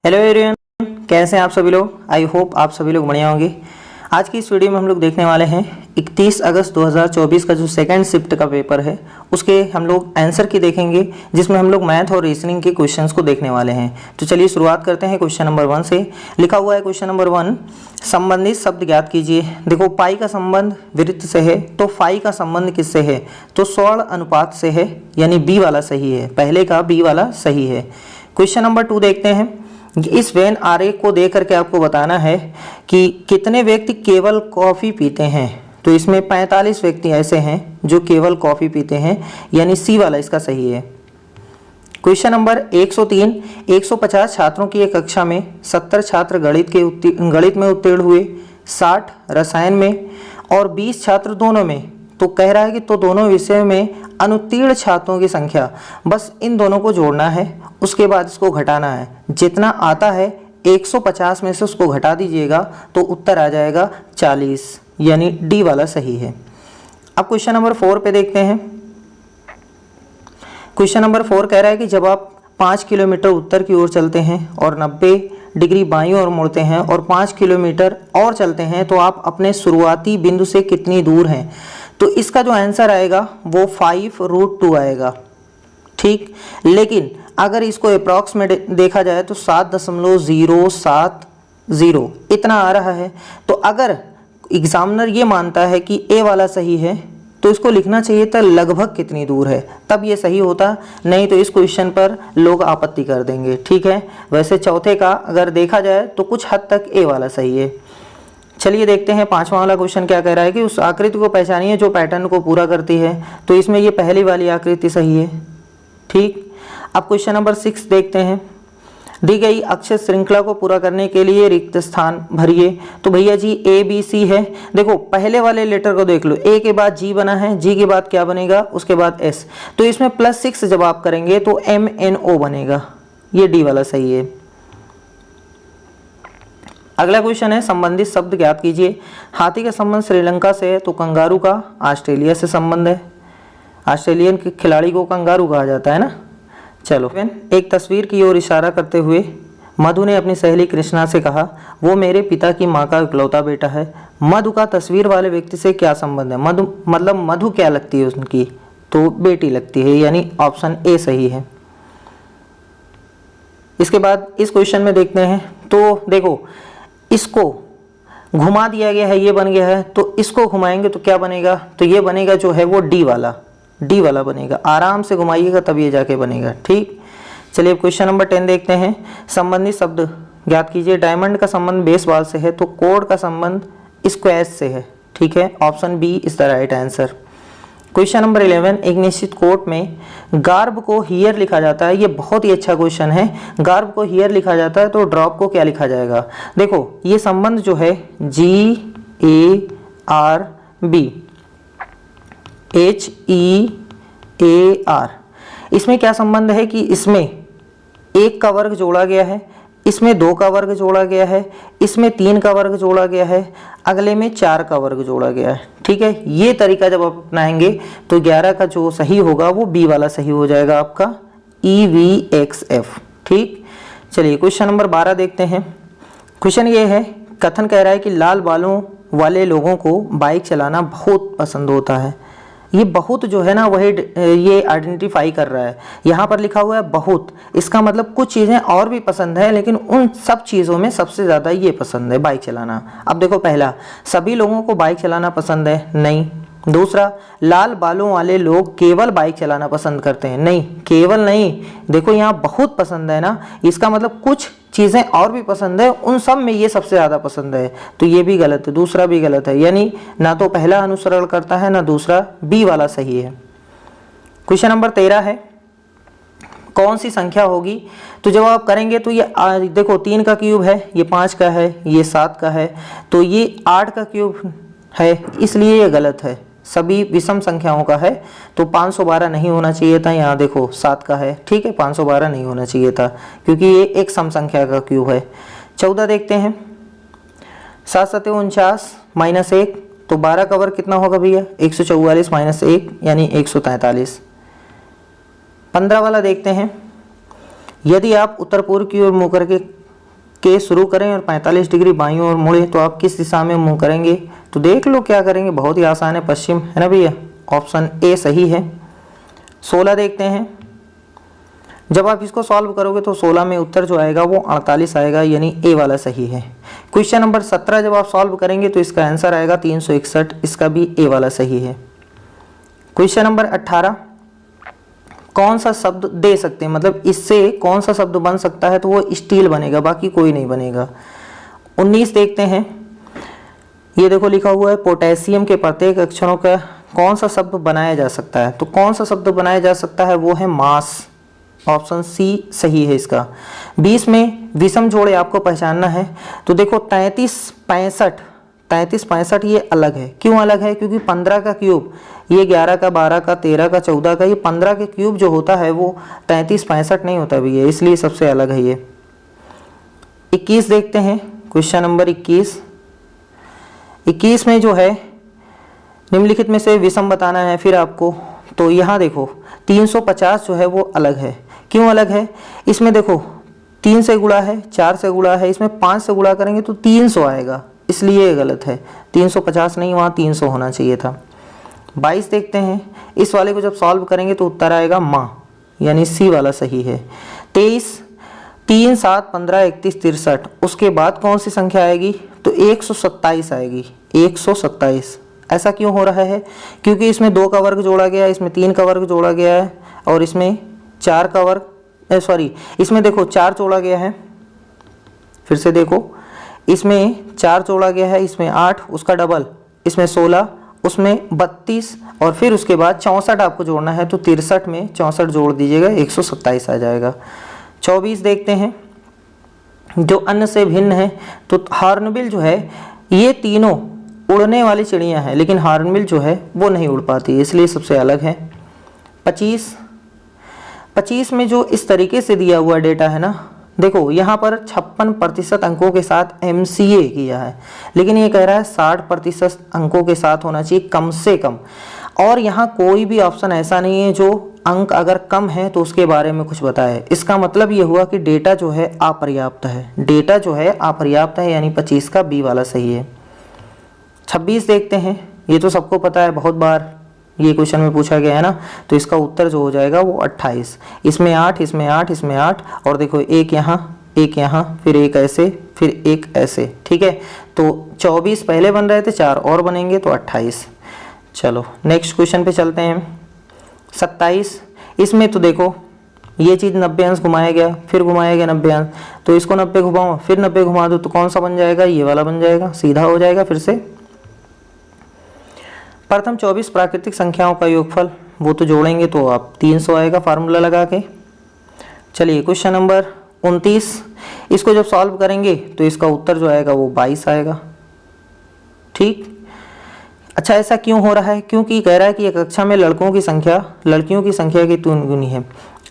Hello everyone, कैसे हैं आप सभी लोग। आई होप आप सभी लोग बढ़िया होंगे। आज की इस वीडियो में हम लोग देखने वाले हैं 31 अगस्त 2024 का जो सेकंड शिफ्ट का पेपर है उसके हम लोग आंसर की देखेंगे, जिसमें हम लोग मैथ और रीजनिंग के क्वेश्चंस को देखने वाले हैं। तो चलिए शुरुआत करते हैं क्वेश्चन नंबर 1 से। लिखा हुआ है क्वेश्चन नंबर 1, संबंधित शब्द ज्ञात कीजिए। देखो पाई का संबंध वृत्त से है, तो फाई का संबंध किससे है, तो स्वर्ण अनुपात से है, यानी बी वाला सही है, पहले का बी वाला सही है। क्वेश्चन नंबर 2 देखते हैं। इस वेन आरेख को देख करके आपको बताना है कि कितने व्यक्ति केवल कॉफ़ी पीते हैं। तो इसमें 45 व्यक्ति ऐसे हैं जो केवल कॉफ़ी पीते हैं, यानी सी वाला इसका सही है। क्वेश्चन नंबर 103, 150 छात्रों की एक कक्षा में 70 छात्र गणित में उत्तीर्ण हुए, 60 रसायन में और 20 छात्र दोनों में। तो कह रहा है कि तो दोनों विषय में अनुत्तीर्ण छात्रों की संख्या, बस इन दोनों को जोड़ना है, उसके बाद इसको घटाना है। जितना आता है 150 में से उसको घटा दीजिएगा तो उत्तर आ जाएगा 40, यानी डी वाला सही है। अब क्वेश्चन नंबर 4 पे देखते हैं। क्वेश्चन नंबर 4 कह रहा है कि जब आप 5 किलोमीटर उत्तर की ओर चलते हैं और 90 डिग्री बाईं ओर मुड़ते हैं और 5 किलोमीटर और चलते हैं तो आप अपने शुरुआती बिंदु से कितनी दूर हैं। तो इसका जो आंसर आएगा वो 5√2 आएगा, ठीक। लेकिन अगर इसको अप्रॉक्स में देखा जाए तो 7.070 इतना आ रहा है। तो अगर एग्जामिनर ये मानता है कि ए वाला सही है तो इसको लिखना चाहिए था लगभग कितनी दूर है, तब ये सही होता, नहीं तो इस क्वेश्चन पर लोग आपत्ति कर देंगे, ठीक है। वैसे चौथे का अगर देखा जाए तो कुछ हद तक ए वाला सही है। चलिए देखते हैं 5वां वाला क्वेश्चन क्या कह रहा है कि उस आकृति को पहचानिए जो पैटर्न को पूरा करती है। तो इसमें ये पहली वाली आकृति सही है, ठीक। अब क्वेश्चन नंबर 6 देखते हैं। दी गई अक्षर श्रृंखला को पूरा करने के लिए रिक्त स्थान भरिए। तो भैया जी ए बी सी है। देखो पहले वाले लेटर को देख लो, ए के बाद जी बना है, जी के बाद क्या बनेगा, उसके बाद एस। तो इसमें +6 जब आप करेंगे तो MNO बनेगा, ये डी वाला सही है। अगला क्वेश्चन है संबंधित शब्द ज्ञात कीजिए। हाथी का संबंध श्रीलंका से है, तो कंगारू का ऑस्ट्रेलिया से संबंध है। ऑस्ट्रेलियन के खिलाड़ी को कंगारू कहा जाता है ना। चलो, एक तस्वीर की ओर इशारा करते हुए मधु ने अपनी सहेली कृष्णा से कहा, वो मेरे पिता की माँ का इकलौता बेटा है। मधु का तस्वीर वाले व्यक्ति से क्या संबंध है। मधु मतलब मधु क्या लगती है उनकी, तो बेटी लगती है, यानी ऑप्शन ए सही है। इसके बाद इस क्वेश्चन में देखते हैं। तो देखो इसको घुमा दिया गया है, ये बन गया है, तो इसको घुमाएंगे तो क्या बनेगा, तो ये बनेगा जो है वो डी वाला बनेगा। आराम से घुमाइएगा तब ये जाके बनेगा, ठीक। चलिए क्वेश्चन नंबर 10 देखते हैं। संबंधित शब्द ज्ञात कीजिए। डायमंड का संबंध बेस बॉल से है, तो कोड का संबंध स्क्वैश से है, ठीक है। Option B is the right answer. Question number 11, एक निश्चित कोट में गार्ब को हियर लिखा जाता है। ये बहुत ही अच्छा क्वेश्चन है। गार्ब को हियर लिखा जाता है तो ड्रॉप को क्या लिखा जाएगा। देखो ये संबंध जो है GARB, इसमें क्या संबंध है कि इसमें 1 का वर्ग जोड़ा गया है, इसमें 2 का वर्ग जोड़ा गया है, इसमें 3 का वर्ग जोड़ा गया है, अगले में 4 का वर्ग जोड़ा गया है, ठीक है। ये तरीका जब आप अपनाएंगे तो 11 का जो सही होगा वो बी वाला सही हो जाएगा आपका EVXF, ठीक। चलिए क्वेश्चन नंबर 12 देखते हैं। क्वेश्चन ये है, कथन कह रहा है कि लाल बालों वाले लोगों को बाइक चलाना बहुत पसंद होता है। ये बहुत जो है ना वही ये आइडेंटिफाई कर रहा है। यहाँ पर लिखा हुआ है बहुत, इसका मतलब कुछ चीज़ें और भी पसंद है, लेकिन उन सब चीज़ों में सबसे ज़्यादा ये पसंद है बाइक चलाना। अब देखो पहला, सभी लोगों को बाइक चलाना पसंद है, नहीं। दूसरा, लाल बालों वाले लोग केवल बाइक चलाना पसंद करते हैं, नहीं, केवल नहीं। देखो यहाँ बहुत पसंद है ना, इसका मतलब कुछ चीज़ें और भी पसंद है, उन सब में ये सबसे ज़्यादा पसंद है। तो ये भी गलत है, दूसरा भी गलत है, यानी ना तो पहला अनुसरण करता है ना दूसरा, बी वाला सही है। क्वेश्चन नंबर 13 है, कौन सी संख्या होगी। तो जब आप करेंगे तो ये देखो 3 का क्यूब है, ये 5 का है, ये 7 का है, तो ये 8 का क्यूब है, इसलिए ये गलत है। सभी विषम संख्याओं का है, तो 512 नहीं होना चाहिए था। यहाँ देखो 7 का है, ठीक है, 512 नहीं होना चाहिए था क्योंकि ये एक सम संख्या का क्यूब है। 14 देखते हैं। 7 7 49 -1, तो 12 का वर्ग कितना होगा भैया, 144 -1 यानी 143। 15 वाला देखते हैं। यदि आप उत्तर पूर्व की ओर मुँह करके के शुरू करें और 45 डिग्री बाईं ओर मुड़े तो आप किस दिशा में मुंह करेंगे? तो देख लो क्या करेंगे, बहुत ही आसान है, पश्चिम, है ना भैया, ऑप्शन ए सही है। 16 देखते हैं। जब आप इसको सॉल्व करोगे तो 16 में उत्तर जो आएगा वो 48 आएगा, यानी ए वाला सही है। क्वेश्चन नंबर 17 जब आप सॉल्व करेंगे तो इसका आंसर आएगा 361, इसका भी ए वाला सही है। क्वेश्चन नंबर 18, कौन सा शब्द दे सकते हैं, मतलब इससे कौन सा शब्द बन सकता है? तो वो स्टील बनेगा, बाकी कोई नहीं बनेगा। 19 देखते हैं। ये देखो लिखा हुआ है पोटेशियम के प्रत्येक अक्षरों का कौन सा शब्द बनाया जा सकता है? तो कौन सा शब्द बनाया जा सकता है? वो है मास, ऑप्शन सी सही है इसका। 20 में विषम जोड़े आपको पहचानना है। तो देखो 33 65 ये अलग है। क्यों अलग है? क्योंकि 15 का क्यूब, ये 11 का, 12 का, 13 का, 14 का, ये 15 के क्यूब जो होता है वो 33 65 नहीं होता भैया, इसलिए सबसे अलग है ये। 21 देखते हैं। क्वेश्चन नंबर 21 में जो है निम्नलिखित में से विषम बताना है फिर आपको। तो यहाँ देखो 350 जो है वो अलग है। क्यों अलग है? इसमें देखो 3 से गुणा है, 4 से गुणा है, इसमें 5 से गुणा करेंगे तो 300 आएगा, इसलिए ये गलत है। 350 नहीं, वहाँ 300 होना चाहिए था। 22 देखते हैं। इस वाले को जब सॉल्व करेंगे तो उत्तर आएगा माँ, यानी सी वाला सही है। 23 3 7 15 31 63, उसके बाद कौन सी संख्या आएगी? तो 127 आएगी, 127। ऐसा क्यों हो रहा है? क्योंकि इसमें 2 का वर्ग जोड़ा गया है, इसमें 3 का वर्ग जोड़ा गया है और इसमें 4 का वर्ग, इसमें देखो 4 जोड़ा गया है, फिर से देखो इसमें 4 जोड़ा गया है, इसमें 8, उसका डबल, इसमें 16, उसमें 32 और फिर उसके बाद 64 आपको जोड़ना है, तो 63 में 64 जोड़ दीजिएगा, 127 आ जाएगा। 24 देखते हैं। जो अन्य से भिन्न है, तो हॉर्नबिल जो है, ये तीनों उड़ने वाली चिड़ियां हैं, लेकिन हॉर्नबिल जो है वो नहीं उड़ पाती, इसलिए सबसे अलग है। 25 में जो इस तरीके से दिया हुआ डेटा है ना, देखो यहाँ पर 56% अंकों के साथ MCA किया है, लेकिन ये कह रहा है 60% अंकों के साथ होना चाहिए कम से कम। और यहाँ कोई भी ऑप्शन ऐसा नहीं है जो अंक अगर कम है तो उसके बारे में कुछ बताए। इसका मतलब ये हुआ कि डेटा जो है अपर्याप्त है, डेटा जो है अपर्याप्त है, यानी 25 का बी वाला सही है। 26 देखते हैं। ये तो सबको पता है, बहुत बार ये क्वेश्चन में पूछा गया है ना, तो इसका उत्तर जो हो जाएगा वो 28। इसमें 8, इसमें 8, इसमें 8 और देखो एक यहाँ, फिर एक ऐसे, फिर एक ऐसे, ठीक है। तो 24 पहले बन रहे थे, 4 और बनेंगे तो 28। चलो नेक्स्ट क्वेश्चन पे चलते हैं। 27, इसमें तो देखो ये चीज़ 90 अंश घुमाया गया, फिर घुमाया गया 90 अंश, तो इसको 90 घुमाओ, फिर 90 घुमा दो, तो कौन सा बन जाएगा? ये वाला बन जाएगा, सीधा हो जाएगा। फिर से प्रथम 24 प्राकृतिक संख्याओं का योगफल, वो तो जोड़ेंगे तो आप 300 आएगा फार्मूला लगा के। चलिए क्वेश्चन नंबर 29, इसको जब सॉल्व करेंगे तो इसका उत्तर जो आएगा वो 22 आएगा, ठीक। अच्छा, ऐसा क्यों हो रहा है? क्योंकि कह रहा है कि एक कक्षा में लड़कियों की संख्या की 3 गुनी है।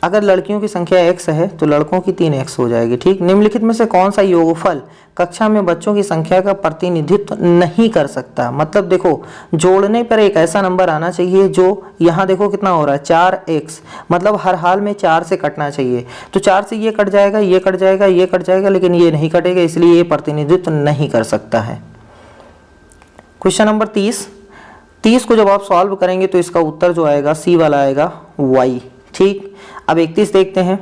अगर लड़कियों की संख्या x है तो लड़कों की 3x हो जाएगी, ठीक। निम्नलिखित में से कौन सा योगफल कक्षा में बच्चों की संख्या का प्रतिनिधित्व नहीं कर सकता? मतलब देखो जोड़ने पर एक ऐसा नंबर आना चाहिए जो, यहाँ देखो कितना हो रहा है 4x, मतलब हर हाल में 4 से कटना चाहिए। तो 4 से ये कट जाएगा, ये कट जाएगा, ये कट जाएगा, लेकिन ये नहीं कटेगा, इसलिए ये प्रतिनिधित्व नहीं कर सकता है। क्वेश्चन नंबर 30 को जब आप सॉल्व करेंगे तो इसका उत्तर जो आएगा सी वाला आएगा, y, ठीक। अब 31 देखते हैं।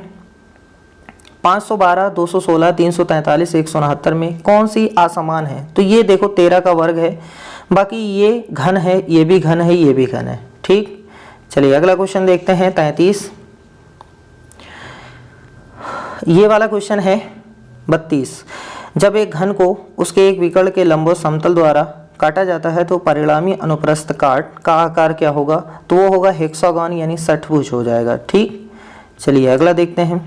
512, 216, 343, 169 में कौन सी असमान है? तो ये देखो 13 का वर्ग है, बाकी ये घन है, ये भी घन है, ये भी घन है, ठीक। चलिए अगला क्वेश्चन देखते हैं 33। ये वाला क्वेश्चन है 32। जब एक घन को उसके एक विकर्ण के लंबवत समतल द्वारा काटा जाता है तो परिणामी अनुप्रस्थ काट का आकार क्या होगा? तो वो होगा हेक्सागन, यानी षट्भुज हो जाएगा, ठीक। चलिए अगला देखते हैं।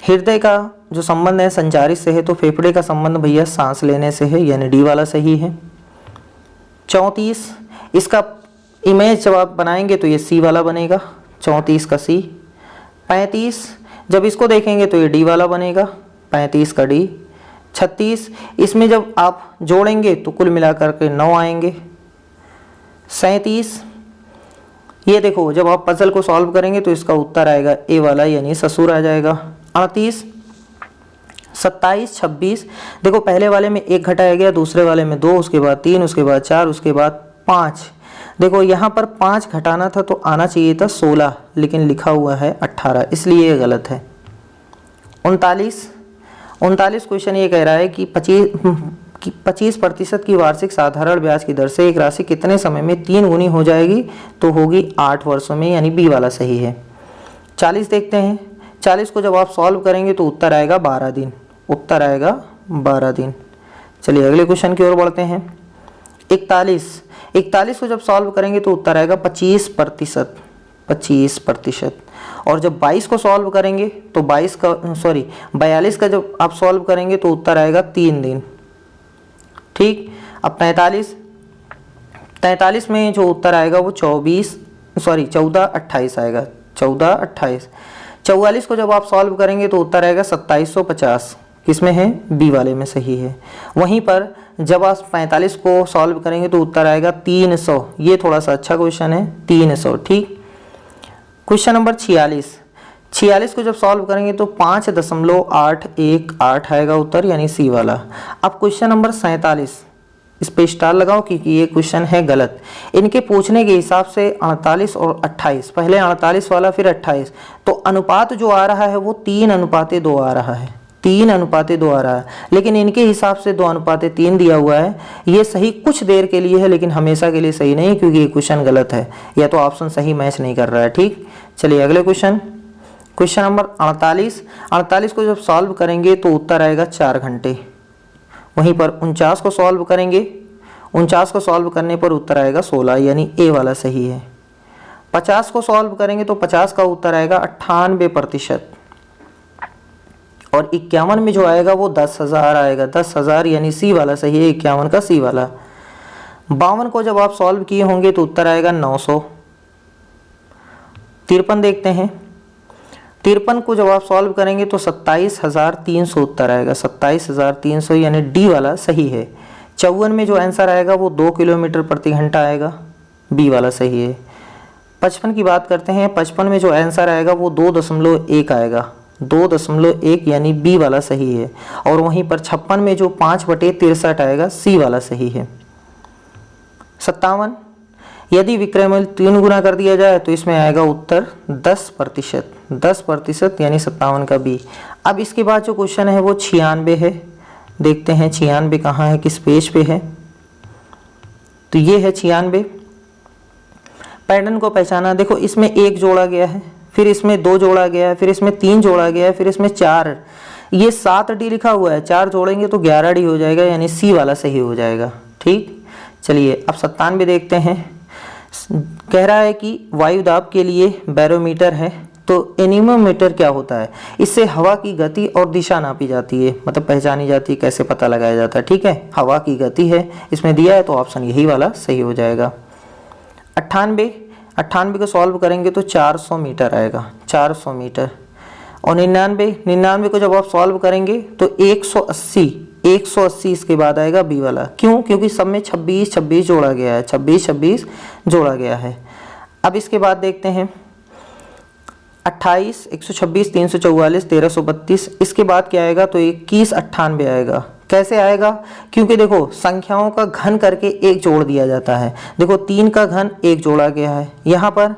हृदय का जो संबंध है संचारित से है, तो फेफड़े का संबंध भैया सांस लेने से है, यानी डी वाला सही है। 34, इसका इमेज जब आप बनाएंगे तो ये सी वाला बनेगा, 34 का सी। 35, जब इसको देखेंगे तो ये डी वाला बनेगा, 35 का डी। 36, इसमें जब आप जोड़ेंगे तो कुल मिलाकर के 9 आएंगे। 37, ये देखो जब आप पजल को सॉल्व करेंगे तो इसका उत्तर आएगा ए वाला, यानी ससुर आ जाएगा। 38, 27, 26, देखो पहले वाले में 1 घटाया गया, दूसरे वाले में 2, उसके बाद 3, उसके बाद 4, उसके बाद 5। देखो यहाँ पर 5 घटाना था तो आना चाहिए था 16, लेकिन लिखा हुआ है 18, इसलिए ये गलत है। 39 क्वेश्चन ये कह रहा है कि 25% की वार्षिक साधारण ब्याज की दर से एक राशि कितने समय में 3 गुनी हो जाएगी, तो होगी 8 वर्षों में, यानी बी वाला सही है। 40 देखते हैं। 40 को जब आप सॉल्व करेंगे तो उत्तर आएगा 12 दिन, उत्तर आएगा 12 दिन। चलिए अगले क्वेश्चन की ओर बढ़ते हैं। 41 को जब सॉल्व करेंगे तो उत्तर आएगा 25%। और जब 22 को सॉल्व करेंगे तो 42 का जब आप सॉल्व करेंगे तो उत्तर आएगा 3 दिन। ठीक, अब 43 में जो उत्तर आएगा वो 14-28 आएगा, 14-28। 44 को जब आप सॉल्व करेंगे तो उत्तर आएगा 2750, किसमें है, बी वाले में सही है। वहीं पर जब आप 45 को सॉल्व करेंगे तो उत्तर आएगा 300, ये थोड़ा सा अच्छा क्वेश्चन है, 300। ठीक, क्वेश्चन नंबर 46 को जब सॉल्व करेंगे तो 5.818 आएगा उत्तर, यानी सी वाला। अब क्वेश्चन नंबर 47, इस पे स्टार लगाओ क्योंकि ये क्वेश्चन है गलत। इनके पूछने के हिसाब से 48 और 28, पहले 48 वाला फिर 28, तो अनुपात जो आ रहा है वो 3:2 आ रहा है, 3:2 आ रहा है, लेकिन इनके हिसाब से 2:3 दिया हुआ है। ये सही कुछ देर के लिए है लेकिन हमेशा के लिए सही नहीं, क्योंकि ये क्वेश्चन गलत है, या तो ऑप्शन सही मैच नहीं कर रहा है। ठीक, चलिए अगले क्वेश्चन नंबर 48 को जब सॉल्व करेंगे तो उत्तर आएगा 4 घंटे। वहीं पर 49 को सॉल्व करेंगे, 49 को सॉल्व करने पर उत्तर आएगा 16, यानी ए वाला सही है। 50 को सॉल्व करेंगे तो 50 का उत्तर आएगा 98%। और 51 में जो आएगा वो 10,000 आएगा, 10,000 यानी सी वाला सही है, 51 का सी वाला। 52 को जब आप सॉल्व किए होंगे तो उत्तर आएगा 900। 53 देखते हैं। 53 को जब आप सॉल्व करेंगे तो 27,300 उत्तर आएगा, 27,300 यानी डी वाला सही है। 54 में जो आंसर आएगा वो 2 किलोमीटर प्रति घंटा आएगा, बी वाला सही है। 55 की बात करते हैं। 55 में जो आंसर आएगा वो 2.1 आएगा, 2.1 यानी बी वाला सही है। और वहीं पर 56 में जो 5/63 आएगा, सी वाला सही है। 57, यदि विक्रय मूल्य 3 गुना कर दिया जाए तो इसमें आएगा उत्तर 10% यानी 57 का बी। अब इसके बाद जो क्वेश्चन है वो 96 है। देखते हैं 96 कहाँ है, किस पेज पे है, तो ये है 96। पैटर्न को पहचाना, देखो इसमें 1 जोड़ा गया है, फिर इसमें 2 जोड़ा गया है, फिर इसमें 3 जोड़ा गया है, फिर इसमें 4, ये 7D लिखा हुआ है, 4 जोड़ेंगे तो 11D हो जाएगा, यानी सी वाला सही हो जाएगा। ठीक, चलिए अब 97 देखते हैं। कह रहा है कि वायु दाब के लिए बैरोमीटर है, तो एनीमोमीटर क्या होता है, इससे हवा की गति और दिशा नापी जाती है, मतलब पहचानी जाती है, कैसे पता लगाया जाता है। ठीक है, हवा की गति है इसमें दिया है, तो ऑप्शन यही वाला सही हो जाएगा। 98 को सॉल्व करेंगे तो 400 मीटर आएगा, 400 मीटर। और 99 को जब आप सॉल्व करेंगे तो 180 इसके बाद आएगा बी वाला। क्यों, क्योंकि सब में 26 जोड़ा गया है, 26 जोड़ा गया है। अब इसके बाद देखते हैं 28, 126, 344, 1332, इसके बाद क्या आएगा, तो 2198 आएगा। कैसे आएगा, क्योंकि देखो संख्याओं का घन करके 1 जोड़ दिया जाता है। देखो 3 का घन 1 जोड़ा गया है, यहाँ पर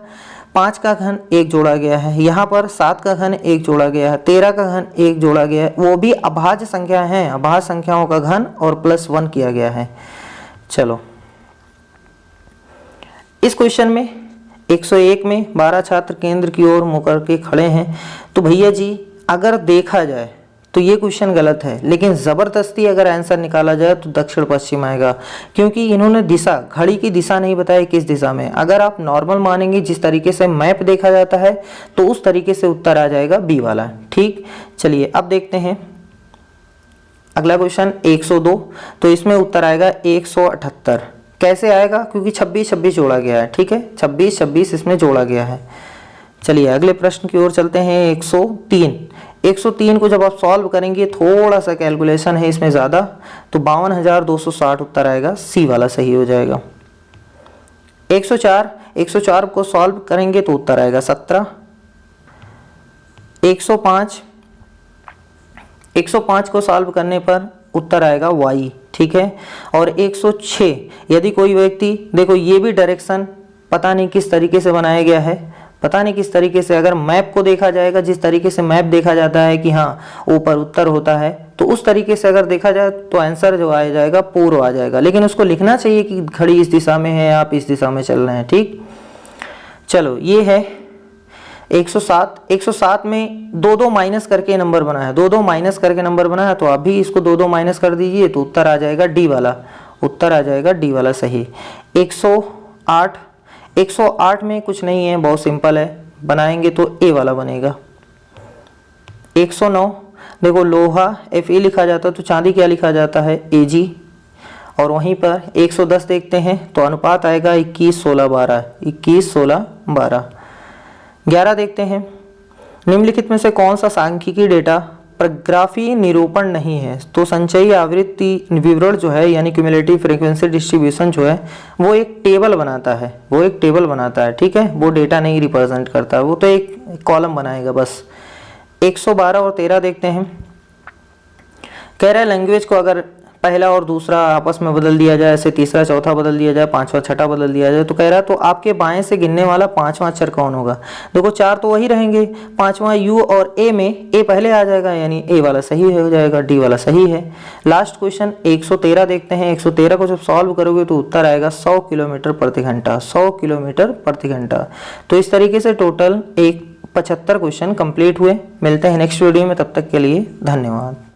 5 का घन 1 जोड़ा गया है, यहाँ पर 7 का घन 1 जोड़ा गया है, 13 का घन 1 जोड़ा गया है, वो भी अभाज्य संख्या है, अभाज्य संख्याओं का घन और +1 किया गया है। चलो इस क्वेश्चन में 101 में 12 छात्र केंद्र की ओर मुकर के खड़े हैं। तो भैया जी अगर देखा जाए तो ये क्वेश्चन गलत है, लेकिन ज़बरदस्ती अगर आंसर निकाला जाए तो दक्षिण पश्चिम आएगा, क्योंकि इन्होंने दिशा, घड़ी की दिशा नहीं बताई किस दिशा में। अगर आप नॉर्मल मानेंगे, जिस तरीके से मैप देखा जाता है, तो उस तरीके से उत्तर आ जाएगा बी वाला। ठीक, चलिए अब देखते हैं अगला क्वेश्चन 102। तो इसमें उत्तर आएगा 178। कैसे आएगा, क्योंकि 26 जोड़ा गया है। ठीक है, 26 इसमें जोड़ा गया है। चलिए अगले प्रश्न की ओर चलते हैं। 103 को जब आप सॉल्व करेंगे, थोड़ा सा कैलकुलेशन है इसमें ज़्यादा, तो 52,260 उत्तर आएगा, सी वाला सही हो जाएगा। 104 को सॉल्व करेंगे तो उत्तर आएगा 17। 105 105 को सॉल्व करने पर उत्तर आएगा y, ठीक है। और 106, यदि कोई व्यक्ति, देखो ये भी डायरेक्शन पता नहीं किस तरीके से बनाया गया है, पता नहीं किस तरीके से, अगर मैप को देखा जाएगा, जिस तरीके से मैप देखा जाता है कि हाँ ऊपर उत्तर होता है, तो उस तरीके से अगर देखा जाए तो आंसर जो आ जाएगा पूर्व आ जाएगा, लेकिन उसको लिखना चाहिए कि घड़ी इस दिशा में है, आप इस दिशा में चल रहे हैं, ठीक। चलो ये है 107। 107 में 2-2 माइनस करके नंबर बना है, 2-2 माइनस करके नंबर बना है, तो आप भी इसको 2-2 माइनस कर दीजिए तो उत्तर आ जाएगा डी वाला, उत्तर आ जाएगा डी वाला सही। 108, 108 में कुछ नहीं है, बहुत सिंपल है, बनाएंगे तो ए वाला बनेगा। 109, देखो लोहा Fe लिखा जाता है, तो चांदी क्या लिखा जाता है, Ag। और वहीं पर 110 देखते हैं तो अनुपात आएगा 21-16-12, 21-16-12। 11 देखते हैं, निम्नलिखित में से कौन सा सांख्यिकी डेटा प्रग्राफी निरूपण नहीं है, तो संचयी आवृत्ति विवरण जो है यानी क्यूमुलेटिव फ्रीक्वेंसी डिस्ट्रीब्यूशन जो है वो एक टेबल बनाता है, वो एक टेबल बनाता है, ठीक है, वो डेटा नहीं रिप्रेजेंट करता, वो तो एक कॉलम बनाएगा बस। 112 और 13 देखते हैं, कह रहा है लैंग्वेज को अगर पहला और दूसरा आपस में बदल दिया जाए, ऐसे तीसरा चौथा बदल दिया जाए, पांचवा छठा बदल दिया जाए, तो कह रहा है तो आपके बाएं से गिनने वाला पांचवा अक्षर कौन होगा। देखो 4 तो वही रहेंगे, पांचवा यू और ए में ए पहले आ जाएगा, यानी ए वाला सही हो जाएगा, डी वाला सही है। लास्ट क्वेश्चन 113 देखते हैं, 113 को जब सॉल्व करोगे तो उत्तर आएगा 100 किलोमीटर प्रति घंटा, 100 किलोमीटर प्रति घंटा। तो इस तरीके से टोटल 75 क्वेश्चन कंप्लीट हुए। मिलते हैं नेक्स्ट वीडियो में, तब तक के लिए धन्यवाद।